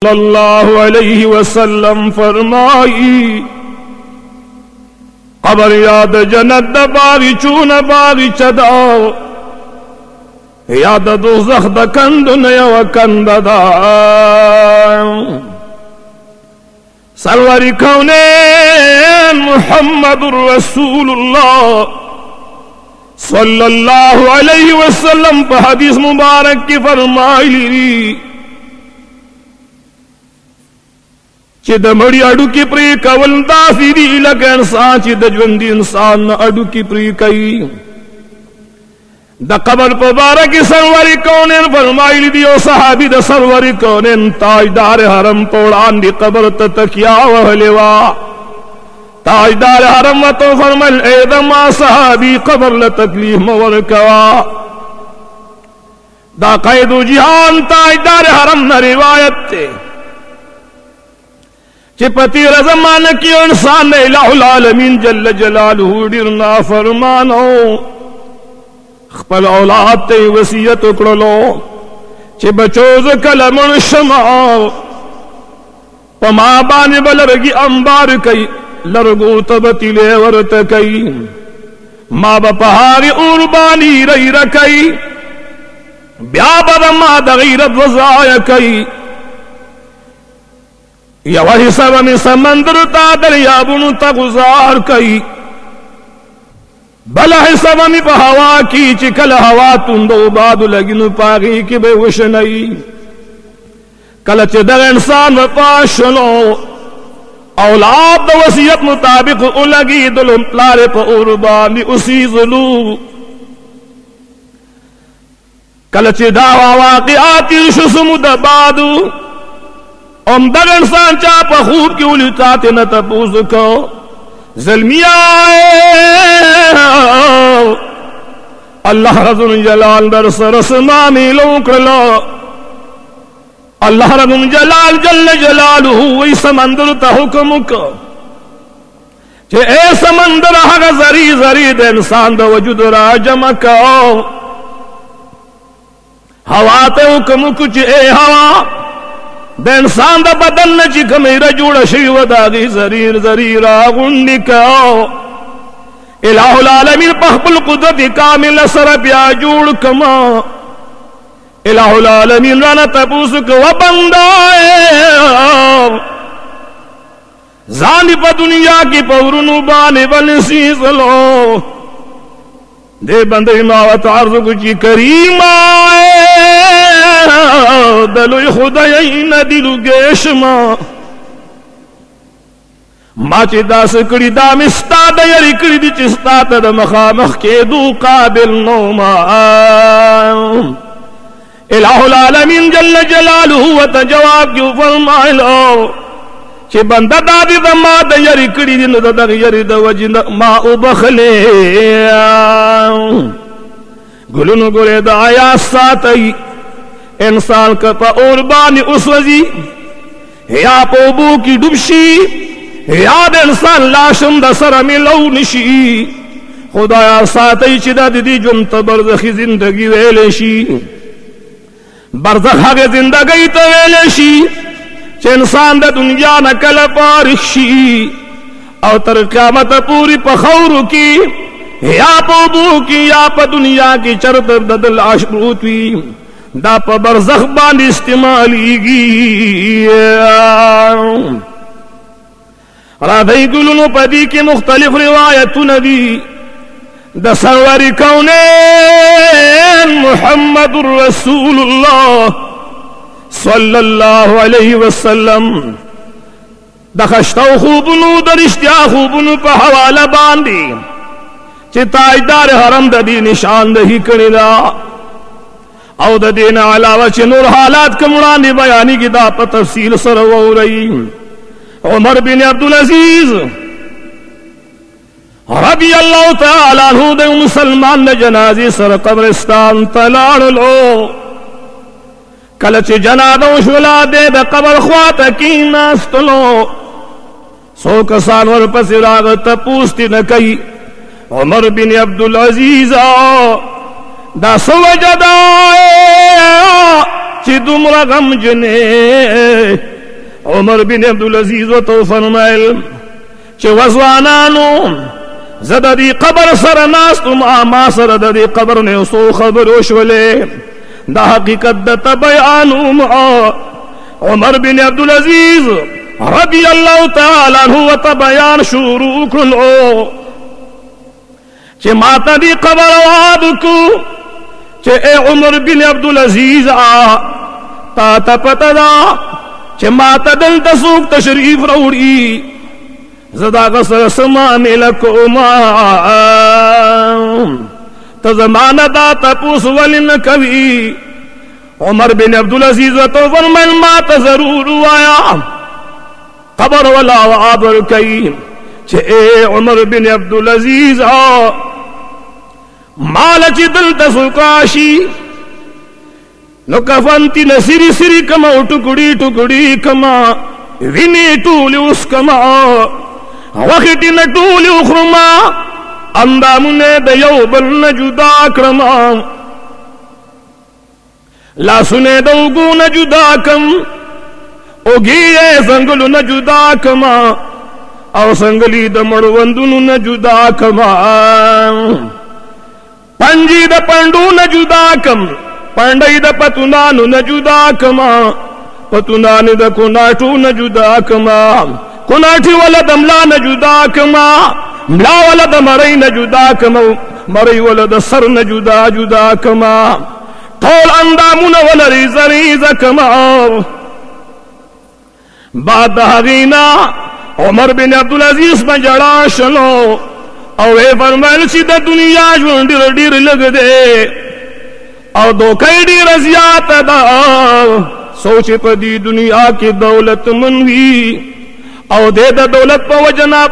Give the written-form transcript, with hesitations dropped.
सल्लल्लाहु अलैहि वसल्लम फरमाई, कबर याद जन्नत द बागी चून बागी चदाओ, याद दोज़ख द कंदु नयव कंददा। सरवरी कौनैन मुहम्मदुर रसूलुल्लाह सल्लल्लाहु अलैहि वसल्लम पर हदीस मुबारक की फरमाई चिद मड़ी अडु की प्री कवल दाफिरी लगन सा चिद ज्वंदी इंसान अडु की प्री कई द कबर मुबारक सरवरी कौनैन फरमाई दियो सहाबी द सरवरी कौनैन ताजदार हरम तोड़ान दी कबर तकिया वहलेवा ताजदार हरम तो फरमल एदमा सहाबी कबर ल तकलीफ मवर कवा दा कैदु जिहान ताजदार हरम न रिवायत थे चिपति रजमान की इंसान इलाहुल आलमीन जल्ल जलालहू डिरना फरमानो खपल औलाद ते वसीयत उकड़लो चे बचोज कलमन शमाओ पमा बाने बलरगी अंबार कई लरगो तबतिले वरत कई माँ बपहारी उर्बानी रई रकई ब्याबर मा दगीरत वजाय कई या वही सब में समंदर ता दरिया बुनु तगुजार कई बला है सब में हवा की चिकल हवा तुंदो बाद लगिन पागी कि बेवश नहीं कल चिदर इंसान पाशनो औलाद वसीयत मुताबिक उलगी दुलम लारे पर उर्बानी उसी जुलू कल चिदावा वाक़ियाती शुसमुद बादू om dagan san cha pa khub ki ulitate na tapuz ko zalmiya Allah rabbul jalal dar sarasma milo kala Allah rabbul jalal jalla jalaluhu wa samandar ta hukm ko che e samandar ha zari zari de insan da wujud ra jama ko hawa te hukm ko che e hawa the इंसान the बदन न ची खमीर जुड़ शिव दागी Jarir जरीरा गुंडिकाओ इलाहुल आलमीन पहबुल कुदरत कामिल sir प्या जुड़ कमा इलाहुल आलमीन राना तपूस को बंदाए जानी प दुनिया की पौरुनु बाने बनसी सलो दे बंदे मावत अर्ज़ कुची करीमाए दलो खुदाई न दिलु गेशमा माचे दास कड़ी दामिस्ता दयरी कड़ी दी चिस्ता तद मखामख के दू काबिल नोमा इलाहुल आलमीन जल्ल जलालहू व जवाब क्यों फरमाए लो che banda dadi da ma da yari kड़ी दिन da yari da वजिन मा उबखले गुलुन गुले दा आया सातई इंसान का पा उर्बानी उस वजी या पोबू की डुबशी याद इंसान लाशम दा सर मिलो निशी खुदाया सातई चिदा दीदी जुम तबरज़खी जिंदगी वेलेशी बरज़ख आगे जिंदगी तो वेलेशी इंसान द दुनिया न कल पारिशी और तर क़यामत पूरी पखौर की या पोबू की या प दुनिया की चरत ददल आशरूती दा प बरज़ख बान इस्तेमालीगी राधई गुलुनो पदी की मुख्तलिफ रिवायत नदी द सरवरी कौनैन मुहम्मदुर रसूलुल्लाह सल्लल्लाहु अलैहि वसल्लम दखश्तो खूबनु दरिश्त्या खूबनु पर हवाला बांधी चिताजदार हरम ददी निशानदही करिदा औ ददीन अलावा चिनुर हालात कमुरानी बयानी की दा पर तफसील सरव हो रही उमर बिन अब्दुल अजीज रबी अल्लाह तआला अन्हु दे मुसलमान ने जनाजी सर कब्रिस्तान तलाड़ लो कलच जनादो शुला दे द कबर ख्वात की नास्तलो सो कसान वर पसिराग तपूस्ती न कई उमर बिन अब्दुल अजीज दा सवजदा चिदुमरा गम जने عمر بن عبدالعزیز ورته فرمایل چې وزوانانو زه د دې قبر سره ناست ما سره د دې قبر نه څو خبرې وشولې دا حقیقت درته بیانوم. عمر بن عبدالعزیز رضی الله تعالی عنہ ورته بیان شروع کړلو چې ما ته دې قبر وعده وکړو چې اے عمر بن عبدالعزیز تا ته پته ده چې ما ته دلته څوک تشریف راوړي زه د هغه سره څه معامله کوم ته زما نه دا تپوس ولې نه کوي. عمر بن عبدالعزیز ورته فرمیل ما ته ضرور ووایه قبر والا وعده ورکوي چې اے عمر بن عبدالعزیز مال چې دلته څوک راشي نو کفن تی نسری سری کما ټوکړي ټوکړي کما ویني ټول اوس کما وخت نه ټول خرما اندامونه د یو بل نه جدا کړم لاسونه د وګو نه جدا کم اوږې څنګهلو نه جدا کما او څنګهلی د مړوندونو نه جدا کما پنجی د پندو نه جدا کم پانډای د پتونانو نه جدا کما پتونانو د کوناټو نه جدا کما کوناټي ولا د ملا نه جدا کما ملا ولا د مړی نه جدا کما مړی ولا د سر نه جدا جدا کما ټول اندامونه ولا ریزه ریزه کما. بعد هغینا عمر بن عبدالعزیز په ژړا شلو او وی فرمایل چې د دنیا ژوند ډېر ډېر لږ دی او دوکې ډېره زیاته ده سوچ په دې دنیا کې دولت من وي او د دولت په وجه نه